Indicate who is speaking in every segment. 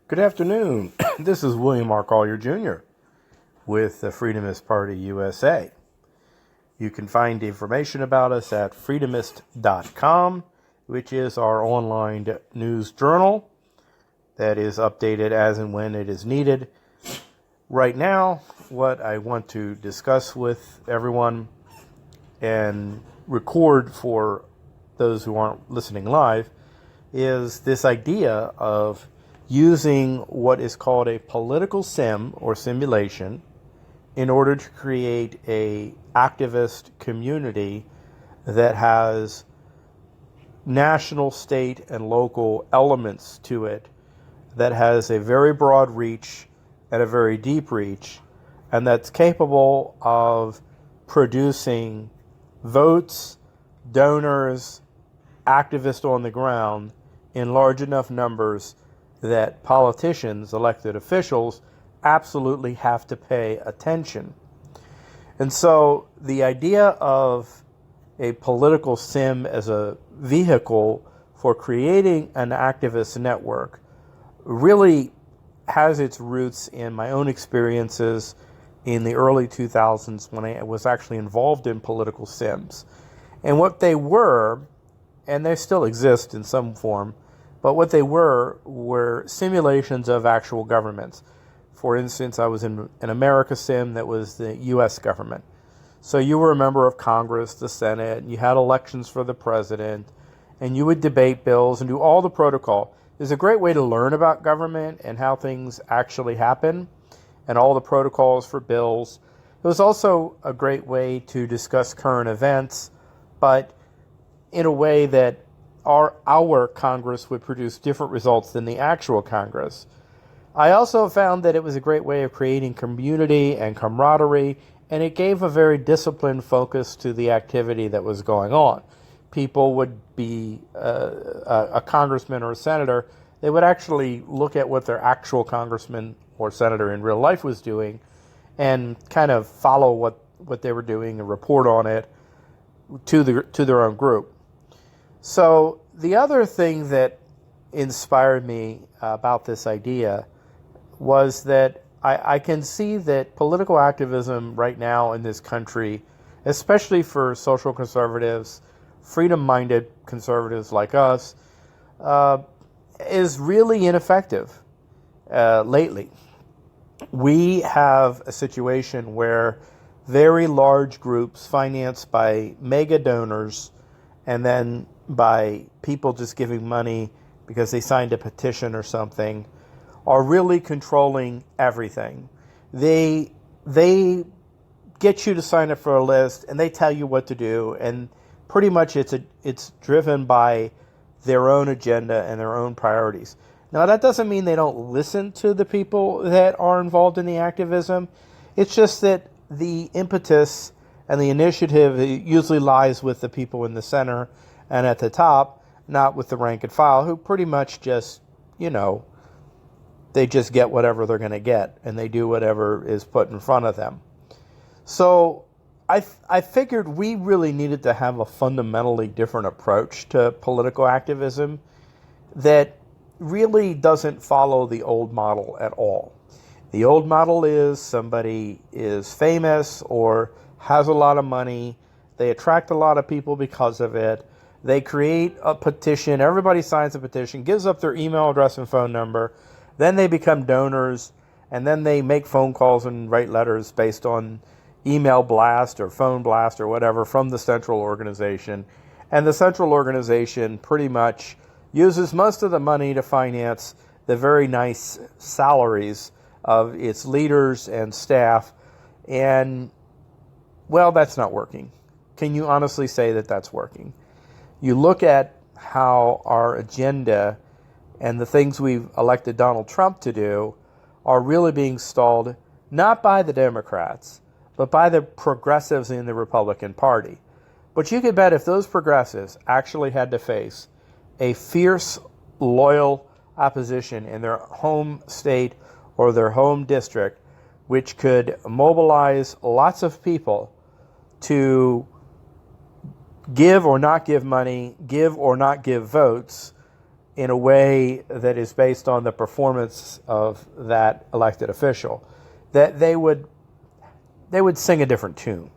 Speaker 1: Good afternoon. This is William R. Collier Jr. with the Freedomist Party USA. You can find information about us at freedomist.com, which is our online news journal that is updated as and when it is needed. Right now, what I want to discuss with everyone and record for those who aren't listening live is this idea of using what is called a political sim or simulation in order to create a activist community that has national, state, and local elements to it, that has a very broad reach and a very deep reach, and that's capable of producing votes, donors, activists on the ground in large enough numbers that politicians, elected officials, absolutely have to pay attention. And so the idea of a political sim as a vehicle for creating an activist network really has its roots in my own experiences in the early 2000s when I was actually involved in political sims. And what they were, and they still exist in some form, but what they were simulations of actual governments. For instance, I was in an America sim that was the U.S. government. So you were a member of Congress, the Senate, and you had elections for the president, and you would debate bills and do all the protocol. It's a great way to learn about government and how things actually happen and all the protocols for bills. It was also a great way to discuss current events, but in a way that our Congress would produce different results than the actual Congress. I also found that it was a great way of creating community and camaraderie, and it gave a very disciplined focus to the activity that was going on. People would be a congressman or a senator. They would actually look at what their actual congressman or senator in real life was doing and kind of follow what they were doing and report on it to their own group. So the other thing that inspired me about this idea was that I can see that political activism right now in this country, especially for social conservatives, freedom-minded conservatives like us, is really ineffective lately. We have a situation where very large groups financed by mega donors and then by people just giving money because they signed a petition or something, are really controlling everything. They get you to sign up for a list and they tell you what to do, and pretty much it's driven by their own agenda and their own priorities. Now that doesn't mean they don't listen to the people that are involved in the activism. It's just that the impetus and the initiative usually lies with the people in the center and at the top, not with the rank and file, who pretty much just, they just get whatever they're going to get, and they do whatever is put in front of them. So I figured we really needed to have a fundamentally different approach to political activism that really doesn't follow the old model at all. The old model is somebody is famous or has a lot of money, they attract a lot of people because of it, they create a petition, everybody signs a petition, gives up their email address and phone number, then they become donors, and then they make phone calls and write letters based on email blast or phone blast or whatever from the central organization. And the central organization pretty much uses most of the money to finance the very nice salaries of its leaders and staff. And, well, that's not working. Can you honestly say that that's working? You look at how our agenda and the things we've elected Donald Trump to do are really being stalled, not by the Democrats, but by the progressives in the Republican Party. But you could bet if those progressives actually had to face a fierce, loyal opposition in their home state or their home district, which could mobilize lots of people to give or not give money, give or not give votes in a way that is based on the performance of that elected official, that they would sing a different tune.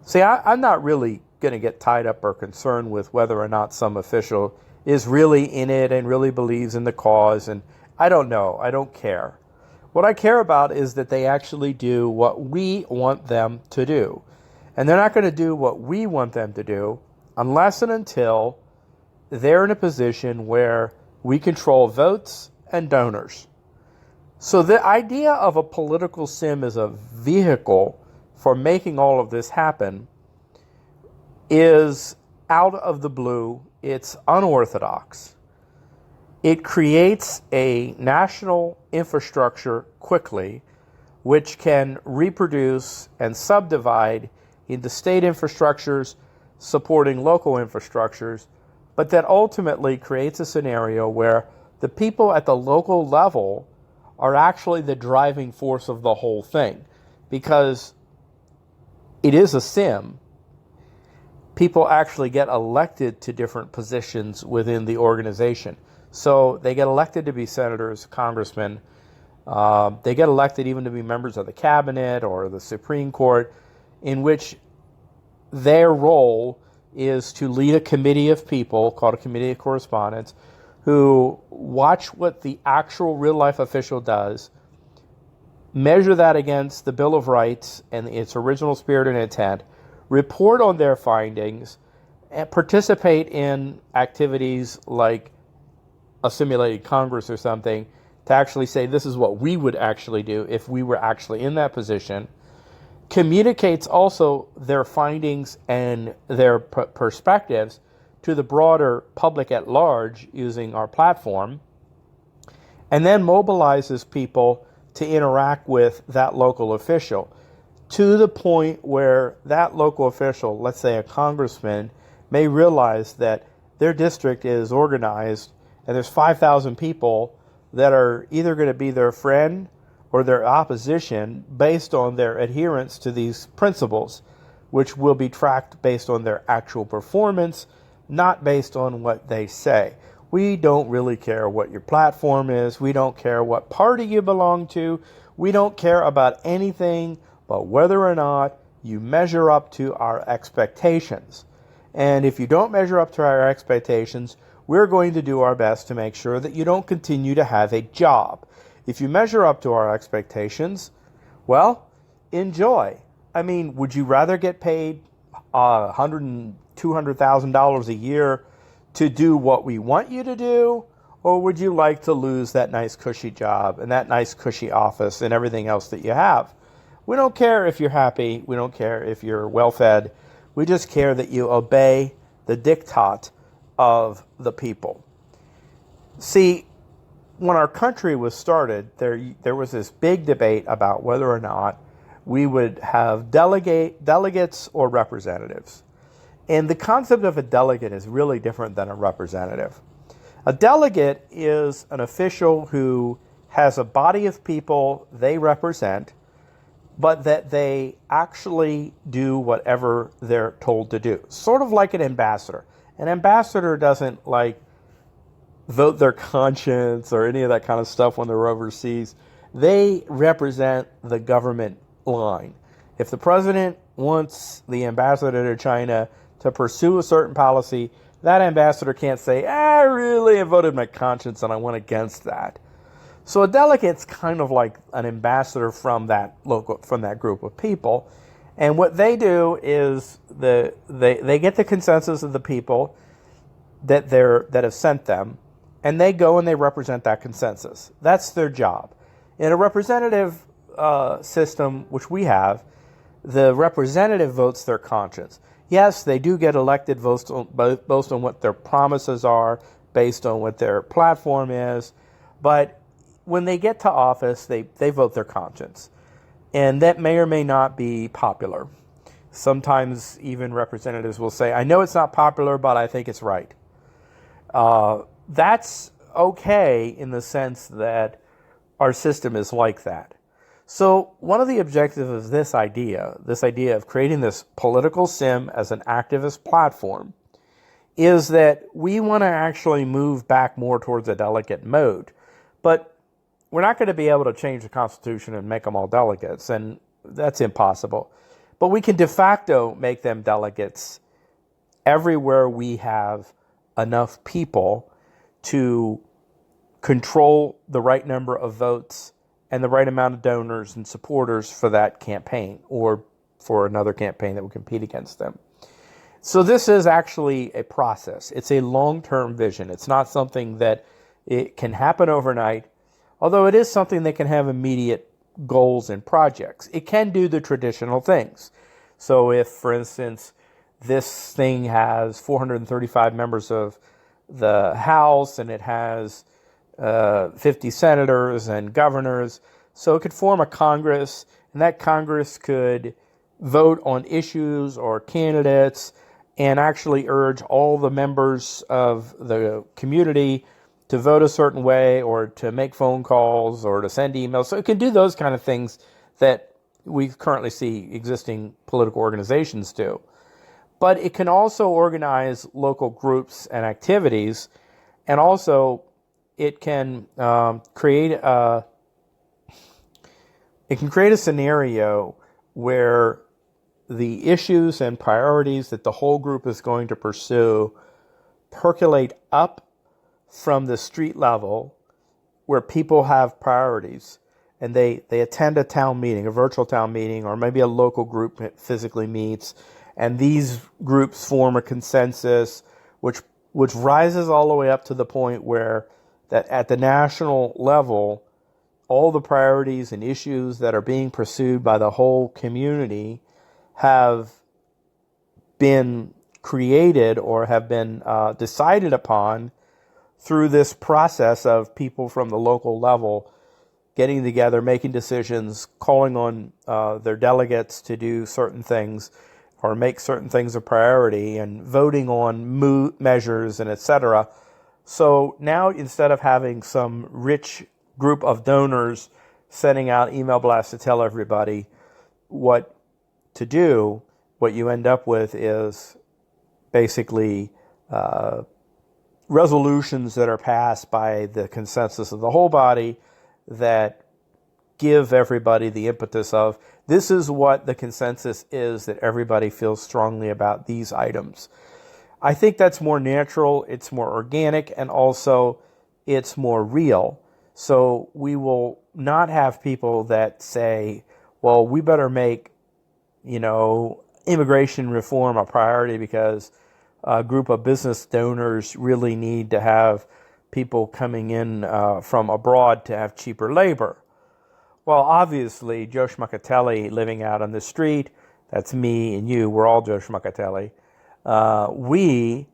Speaker 1: See, I'm not really going to get tied up or concerned with whether or not some official is really in it and really believes in the cause. And I don't know. I don't care. What I care about is that they actually do what we want them to do. And they're not going to do what we want them to do unless and until they're in a position where we control votes and donors. So the idea of a political sim as a vehicle for making all of this happen is out of the blue. It's unorthodox. It creates a national infrastructure quickly, which can reproduce and subdivide into state infrastructures supporting local infrastructures, but that ultimately creates a scenario where the people at the local level are actually the driving force of the whole thing. Because it is a sim, people actually get elected to different positions within the organization. So they get elected to be senators, congressmen. They get elected even to be members of the cabinet or the Supreme Court, in which their role is to lead a committee of people called a committee of correspondence who watch what the actual real-life official does, measure that against the Bill of Rights and its original spirit and intent, report on their findings, and participate in activities like a simulated Congress or something to actually say this is what we would actually do if we were actually in that position. Communicates also their findings and their perspectives to the broader public at large using our platform, and then mobilizes people to interact with that local official to the point where that local official, let's say a congressman, may realize that their district is organized and there's 5,000 people that are either going to be their friend or their opposition based on their adherence to these principles, which will be tracked based on their actual performance, not based on what they say. We don't really care what your platform is. We don't care what party you belong to. We don't care about anything but whether or not you measure up to our expectations. And if you don't measure up to our expectations, we're going to do our best to make sure that you don't continue to have a job. If you measure up to our expectations, well, enjoy. I mean, would you rather get paid $100,000 and $200,000 a year to do what we want you to do? Or would you like to lose that nice cushy job and that nice cushy office and everything else that you have? We don't care if you're happy. We don't care if you're well-fed. We just care that you obey the diktat of the people. See, when our country was started, there was this big debate about whether or not we would have delegates or representatives. And the concept of a delegate is really different than a representative. A delegate is an official who has a body of people they represent, but that they actually do whatever they're told to do. Sort of like an ambassador. An ambassador doesn't vote their conscience or any of that kind of stuff when they're overseas. They represent the government line. If the president wants the ambassador to China to pursue a certain policy, that ambassador can't say, I really have voted my conscience and I went against that. So a delegate's kind of like an ambassador from that group of people. And what they do is they get the consensus of the people that have sent them, and they go and they represent that consensus. That's their job. In a representative system, which we have, the representative votes their conscience. Yes, they do get elected based on what their promises are, based on what their platform is, but when they get to office, they vote their conscience. And that may or may not be popular. Sometimes even representatives will say, I know it's not popular, but I think it's right. That's okay in the sense that our system is like that. So one of the objectives of this idea of creating this political sim as an activist platform, is that we want to actually move back more towards a delegate mode. But we're not going to be able to change the Constitution and make them all delegates, and that's impossible. But we can de facto make them delegates everywhere we have enough people to control the right number of votes and the right amount of donors and supporters for that campaign or for another campaign that would compete against them. So this is actually a process. It's a long-term vision. It's not something that it can happen overnight, although it is something that can have immediate goals and projects. It can do the traditional things. So if, for instance, this thing has 435 members of the House and it has 50 senators and governors, so it could form a Congress, and that Congress could vote on issues or candidates and actually urge all the members of the community to vote a certain way or to make phone calls or to send emails. So it can do those kind of things that we currently see existing political organizations do. But it can also organize local groups and activities, and also it can create a scenario where the issues and priorities that the whole group is going to pursue percolate up from the street level where people have priorities, and they attend a town meeting, a virtual town meeting, or maybe a local group that physically meets, and these groups form a consensus which rises all the way up to the point where that at the national level, all the priorities and issues that are being pursued by the whole community have been created or have been decided upon through this process of people from the local level getting together, making decisions, calling on their delegates to do certain things or make certain things a priority, and voting on measures and etc. So now, instead of having some rich group of donors sending out email blasts to tell everybody what to do, what you end up with is basically resolutions that are passed by the consensus of the whole body that give everybody the impetus of, this is what the consensus is that everybody feels strongly about these items. I think that's more natural, it's more organic, and also it's more real. So we will not have people that say, well, we better make, immigration reform a priority because a group of business donors really need to have people coming in from abroad to have cheaper labor. Well, obviously, Joe Schmuckatelli living out on the street, that's me and you, we're all Joe Schmuckatelli. We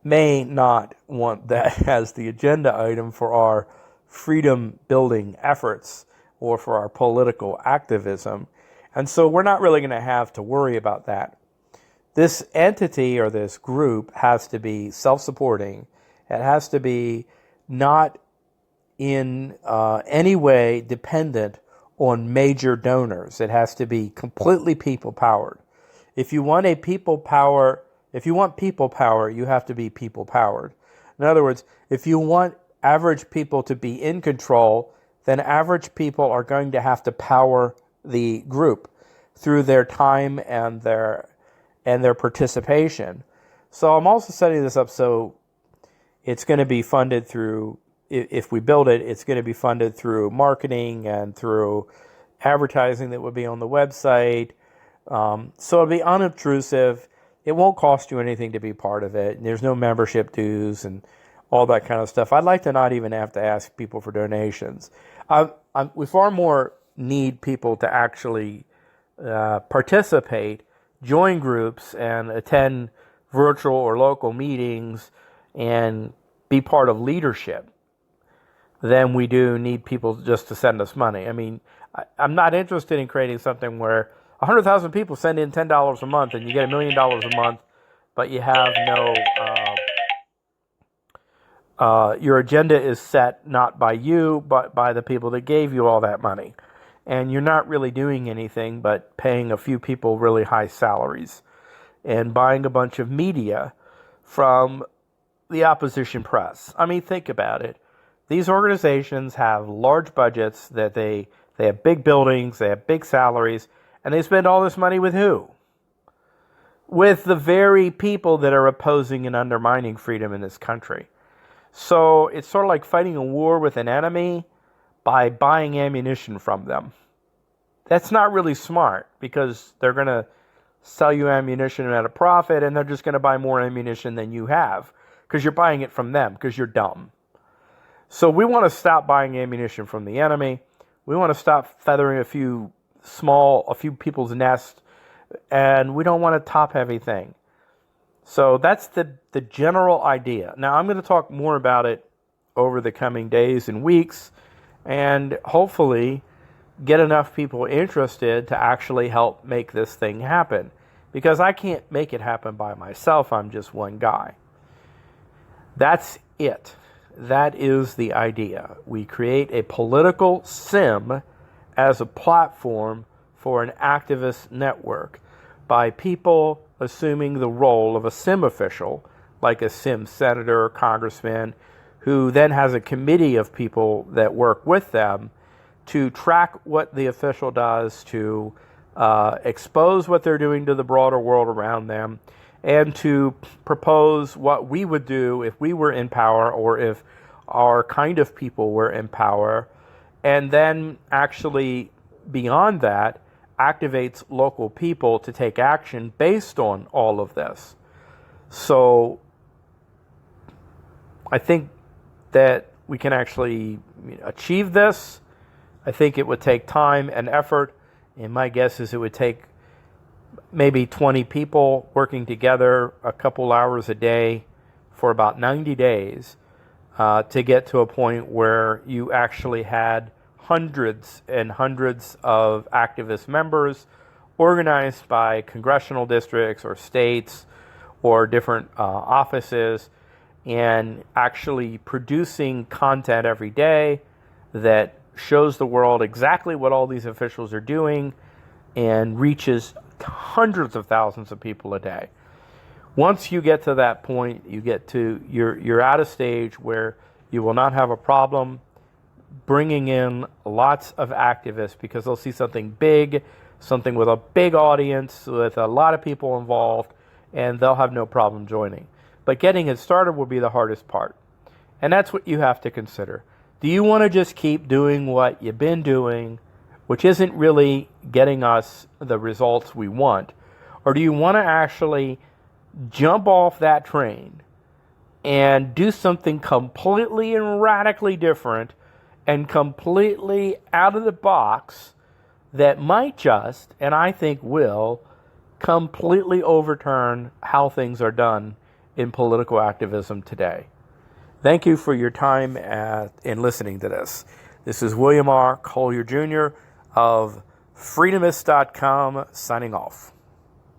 Speaker 1: may not want that as the agenda item for our freedom-building efforts or for our political activism. And so we're not really going to have to worry about that. This entity or this group has to be self-supporting. It has to be not in any way dependent on major donors. It has to be completely people-powered. If you want people power, you have to be people-powered. In other words, if you want average people to be in control, then average people are going to have to power the group through their time and their participation. So I'm also setting this up so it's going to be funded through, if we build it, it's going to be funded through marketing and through advertising that would be on the website. So it'll be unobtrusive. It won't cost you anything to be part of it. There's no membership dues and all that kind of stuff. I'd like to not even have to ask people for donations. We far more need people to actually participate, join groups, and attend virtual or local meetings and be part of leadership than we do need people just to send us money. I mean, I'm not interested in creating something where 100,000 people send in $10 a month and you get $1 million a month, but you have no... your agenda is set not by you, but by the people that gave you all that money. And you're not really doing anything but paying a few people really high salaries and buying a bunch of media from the opposition press. I mean, think about it. These organizations have large budgets, that they have big buildings, they have big salaries, and they spend all this money with who? With the very people that are opposing and undermining freedom in this country. So it's sort of like fighting a war with an enemy by buying ammunition from them. That's not really smart, because they're going to sell you ammunition at a profit, and they're just going to buy more ammunition than you have, because you're buying it from them, because you're dumb. So we want to stop buying ammunition from the enemy. We want to stop feathering a few people's nest, and we don't want a top-heavy thing. So that's the general idea. Now, I'm going to talk more about it over the coming days and weeks, and hopefully get enough people interested to actually help make this thing happen. Because I can't make it happen by myself. I'm just one guy. That's it. That is the idea. We create a political sim as a platform for an activist network by people assuming the role of a sim official, like a sim senator or congressman, who then has a committee of people that work with them to track what the official does, to expose what they're doing to the broader world around them, and to propose what we would do if we were in power, or if our kind of people were in power, and then actually, beyond that, activates local people to take action based on all of this. So I think that we can actually achieve this. I think it would take time and effort, and my guess is it would take maybe 20 people working together a couple hours a day for about 90 days to get to a point where you actually had hundreds and hundreds of activist members organized by congressional districts or states or different offices, and actually producing content every day that shows the world exactly what all these officials are doing and reaches hundreds of thousands of people a day. Once you get to that point, you're at a stage where you will not have a problem bringing in lots of activists, because they'll see something big, something with a big audience, with a lot of people involved, and they'll have no problem joining. But getting it started will be the hardest part. And that's what you have to consider. Do you want to just keep doing what you've been doing, which isn't really getting us the results we want? Or do you want to actually jump off that train and do something completely and radically different and completely out of the box that might just, and I think will, completely overturn how things are done in political activism today? Thank you for your time in listening to this. This is William R. Collier Jr. of Freedomist.com signing off.